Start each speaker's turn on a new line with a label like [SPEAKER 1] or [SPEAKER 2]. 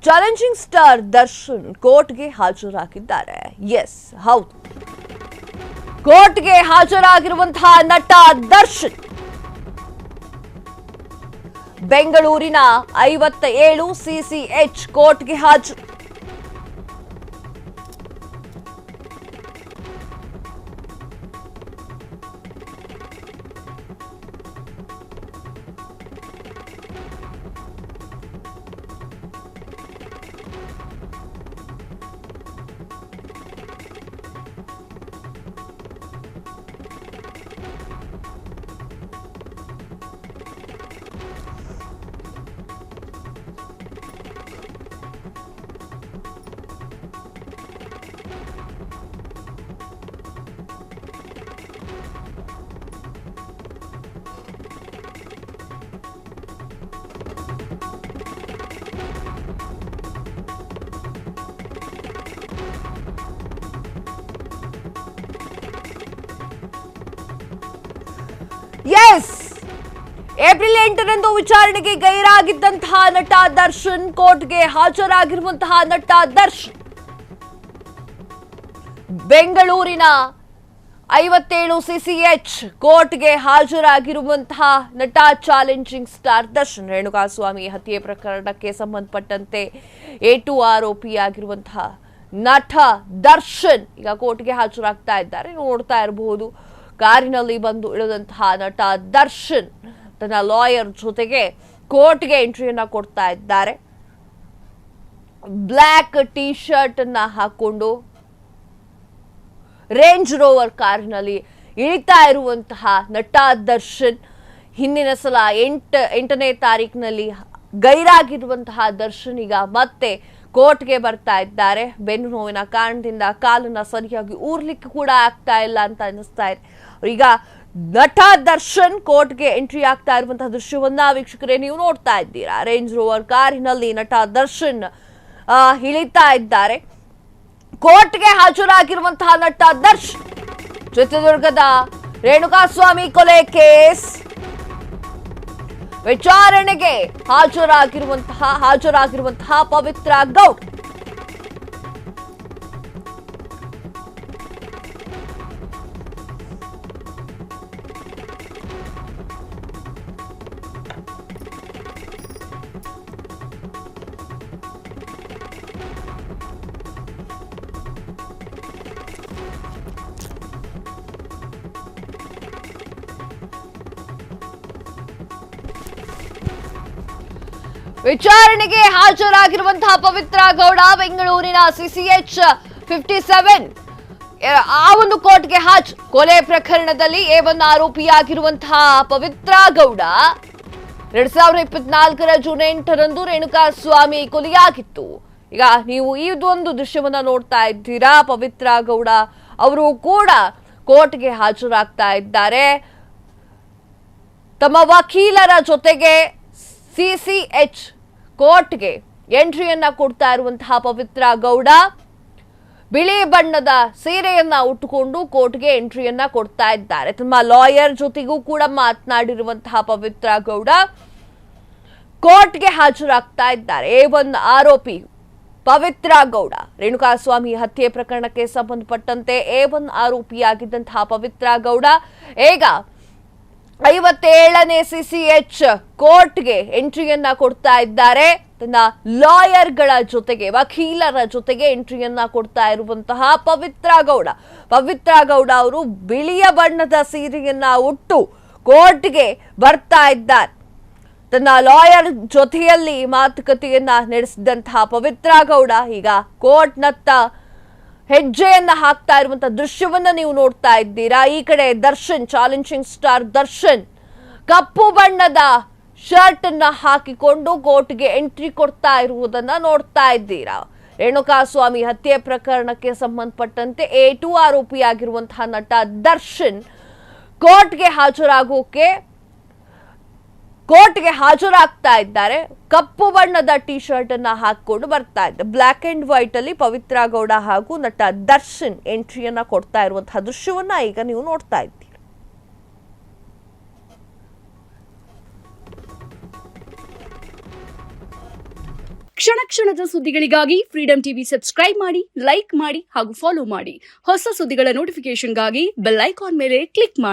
[SPEAKER 1] Challenging star Darshan ಕೋರ್ಟ್ಗೆ ಹಾಜರಾಗಿದ್ದಾರೆ. S, ಹೌದು, ಕೋರ್ಟ್ಗೆ ಹಾಜರಾಗಿರುವಂತಹ ನಟ ದರ್ಶನ್ ಬೆಂಗಳೂರಿನ 57 CCH ಕೋರ್ಟ್ಗೆ ಹಾಜರು. ಎಸ್, ಏಪ್ರಿಲ್ 8ರಂದು ವಿಚಾರಣೆಗೆ ಗೈರಾಗಿದ್ದಂತಹ ನಟ ದರ್ಶನ್ ಕೋರ್ಟ್ಗೆ ಹಾಜರಾಗಿರುವಂತಹ ನಟ ದರ್ಶನ್ ಬೆಂಗಳೂರಿನ 57 CCH ಕೋರ್ಟ್ಗೆ ಹಾಜರಾಗಿರುವಂತಹ ನಟ ಚಾಲೆಂಜಿಂಗ್ ಸ್ಟಾರ್ ದರ್ಶನ್ ರೇಣುಕಾಸ್ವಾಮಿ ಹತ್ಯೆ ಪ್ರಕರಣಕ್ಕೆ ಸಂಬಂಧಪಟ್ಟಂತೆ A2 ಆರೋಪಿಯಾಗಿರುವಂತಹ ನಟ ದರ್ಶನ್ ಈಗ ಕೋರ್ಟ್ಗೆ ಹಾಜರಾಗ್ತಾ ಇದ್ದಾರೆ. ನೋಡ್ತಾ ಇರಬಹುದು, ಕಾರಿನಲ್ಲಿ ಬಂದು ಇಳಿದಂತಹ ನಟ ದರ್ಶನ್ ತನ್ನ ಲಾಯರ್ ಜೊತೆಗೆ ಕೋರ್ಟ್ಗೆ ಎಂಟ್ರಿಯನ್ನ ಕೊಡ್ತಾ ಇದ್ದಾರೆ. ಬ್ಲ್ಯಾಕ್ ಟಿ ಶರ್ಟ್ ಅನ್ನ ಹಾಕೊಂಡು ರೇಂಜ್ ರೋವರ್ ಕಾರಿನಲ್ಲಿ ಇಳಿತಾ ಇರುವಂತಹ ನಟ ದರ್ಶನ್ ಹಿಂದಿನ ಸಲ 8ನೇ ತಾರೀಕಿನಲ್ಲಿ ಗೈರಾಗಿರುವಂತಹ ದರ್ಶನ್ ಈಗ ಮತ್ತೆ ಕೋರ್ಟ್ಗೆ ಬರ್ತಾ ಇದ್ದಾರೆ. ಬೆನ್ನು ನೋವಿನ ಕಾರಣದಿಂದ ಕಾಲನ್ನ ಸರಿಯಾಗಿ ಊರ್ಲಿಕ್ಕೆ ಕೂಡ ಆಗ್ತಾ ಇಲ್ಲ ಅಂತ ಅನಿಸ್ತಾ ಇದೆ. ಈಗ ನಟ ದರ್ಶನ್ ಕೋರ್ಟ್ಗೆ ಎಂಟ್ರಿ ಆಗ್ತಾ ಇರುವಂತಹ ದೃಶ್ಯವನ್ನ ವೀಕ್ಷಕರೇ ನೀವು ನೋಡ್ತಾ ಇದ್ದೀರಾ. ರೇಂಜ್ ರೋವರ್ ಕಾರಿನಲ್ಲಿ ನಟ ದರ್ಶನ್ ಇಳಿತಾ ಇದ್ದಾರೆ. ಕೋರ್ಟ್ಗೆ ಹಾಜರಾಗಿರುವಂತಹ ನಟ ದರ್ಶನ್ ಚಿತ್ರದುರ್ಗದ ರೇಣುಕಾಸ್ವಾಮಿ ಕೊಲೆ ಕೇಸ್ ವಿಚಾರಣೆಗೆ ಹಾಜರಾಗಿರುವಂತಹ ಪವಿತ್ರ ಗೌಡ್ ವಿಚಾರಣೆಗೆ ಹಾಜರಾಗಿರುವಂತಹ ಪವಿತ್ರ ಗೌಡ ಬೆಂಗಳೂರಿನ CCH 57 ಆ ಒಂದು ಕೋರ್ಟ್ಗೆ ಹಾಜರು. ಕೊಲೆ ಪ್ರಕರಣದಲ್ಲಿ A1 ಆರೋಪಿಯಾಗಿರುವಂತಹ ಪವಿತ್ರ ಗೌಡ 2024 ಜೂನ್ 8ರಂದು ರೇಣುಕಾಸ್ವಾಮಿ ಕೊಲೆಯಾಗಿತ್ತು. ಈಗ ನೀವು ಈ ಒಂದು ದೃಶ್ಯವನ್ನ ನೋಡ್ತಾ ಇದ್ದೀರಾ. ಪವಿತ್ರ ಗೌಡ ಅವರು ಕೂಡ ಕೋರ್ಟ್ಗೆ ಹಾಜರಾಗ್ತಾ ಇದ್ದಾರೆ. ತಮ್ಮ ವಕೀಲರ ಜೊತೆಗೆ CCH ಕೋರ್ಟ್ಗೆ ಎಂಟ್ರಿಯನ್ನ ಕೊಡ್ತಾ ಇರುವಂತಹ ಪವಿತ್ರ ಗೌಡ ಬಿಳಿ ಬಣ್ಣದ ಸೀರೆಯನ್ನ ಉಟ್ಟುಕೊಂಡು ಕೋರ್ಟ್ಗೆ ಎಂಟ್ರಿಯನ್ನ ಕೊಡ್ತಾ ಇದ್ದಾರೆ. ತಮ್ಮ ಲಾಯರ್ ಜೊತೆಗೂ ಕೂಡ ಮಾತನಾಡಿರುವಂತಹ ಪವಿತ್ರ ಗೌಡ ಕೋರ್ಟ್ಗೆ ಹಾಜರಾಗ್ತಾ ಇದ್ದಾರೆ. A1 ಆರೋಪಿ ಪವಿತ್ರ ಗೌಡ ರೇಣುಕಾಸ್ವಾಮಿ ಹತ್ಯೆ ಪ್ರಕರಣಕ್ಕೆ ಸಂಬಂಧಪಟ್ಟಂತೆ A1 ಆರೋಪಿಯಾಗಿದ್ದಂತಹ ಪವಿತ್ರ ಗೌಡ ಈಗ 57ನೇ CCH ಕೋರ್ಟ್ಗೆ ಎಂಟ್ರಿಯನ್ನ ಕೊಡ್ತಾ ಇದ್ದಾರೆ. ತನ್ನ ಲಾಯರ್ಗಳ ಜೊತೆಗೆ ವಕೀಲರ ಜೊತೆಗೆ ಎಂಟ್ರಿಯನ್ನ ಕೊಡ್ತಾ ಇರುವಂತಹ ಪವಿತ್ರ ಗೌಡ ಅವರು ಬಿಳಿಯ ಬಣ್ಣದ ಸೀರೆಯನ್ನ ಉಟ್ಟು ಕೋರ್ಟ್ಗೆ ಬರ್ತಾ ಇದ್ದಾರೆ. ತನ್ನ ಲಾಯರ್ ಜೊತೆಯಲ್ಲಿ ಮಾತುಕತೆಯನ್ನ ನಡೆಸಿದಂತಹ ಪವಿತ್ರ ಗೌಡ ಈಗ ಕೋರ್ಟ್ನತ್ತ ಹೆಜ್ಜೆಯನ್ನ ಹಾಕ್ತಾ ಇರುವಂತಹ ದೃಶ್ಯವನ್ನ ನೀವು ನೋಡ್ತಾ ಇದ್ದೀರಾ. ಈ ಕಡೆ ದರ್ಶನ್, ಚಾಲೆಂಜಿಂಗ್ ಸ್ಟಾರ್ ದರ್ಶನ್ ಕಪ್ಪು ಬಣ್ಣದ ಶರ್ಟ್ ಅನ್ನ ಹಾಕಿಕೊಂಡು ಕೋರ್ಟ್ಗೆ ಎಂಟ್ರಿ ಕೊಡ್ತಾ ಇರುವುದನ್ನ ನೋಡ್ತಾ ಇದ್ದೀರಾ. ರೇಣುಕಾಸ್ವಾಮಿ ಹತ್ಯೆ ಪ್ರಕರಣಕ್ಕೆ ಸಂಬಂಧಪಟ್ಟಂತೆ A2 ಆರೋಪಿಯಾಗಿರುವಂತಹ ನಟ ದರ್ಶನ್ ಕೋರ್ಟ್ಗೆ ಹಾಜರಾಗ್ತಾ ಇದ್ದಾರೆ. ಕಪ್ಪು ಬಣ್ಣದ ಟಿ ಶರ್ಟ್ ಅನ್ನ ಹಾಕೊಂಡು ಬರ್ತಾ ಇದ್ದಾರೆ. ಬ್ಲಾಕ್ ಅಂಡ್ ವೈಟ್ ಅಲ್ಲಿ ಪವಿತ್ರ ಗೌಡ ಹಾಗೂ ನಟ ದರ್ಶನ್ ಎಂಟ್ರಿಯನ್ನ ಕೊಡ್ತಾ ಇರುವಂತಹ ದೃಶ್ಯವನ್ನ ಈಗ ನೀವು ನೋಡ್ತಾ ಇದ್ದೀರಿ.
[SPEAKER 2] ಕ್ಷಣ ಕ್ಷಣದ ಸುದ್ದಿಗಳಿಗಾಗಿ ಫ್ರೀಡಂ ಟಿವಿ ಸಬ್ಸ್ಕ್ರೈಬ್ ಮಾಡಿ, ಲೈಕ್ ಮಾಡಿ ಹಾಗೂ ಫಾಲೋ ಮಾಡಿ. ಹೊಸ ಸುದ್ದಿಗಳ ನೋಟಿಫಿಕೇಶನ್ಗಾಗಿ ಬೆಲ್ ಐಕಾನ್ ಮೇಲೆ ಕ್ಲಿಕ್ ಮಾಡಿ.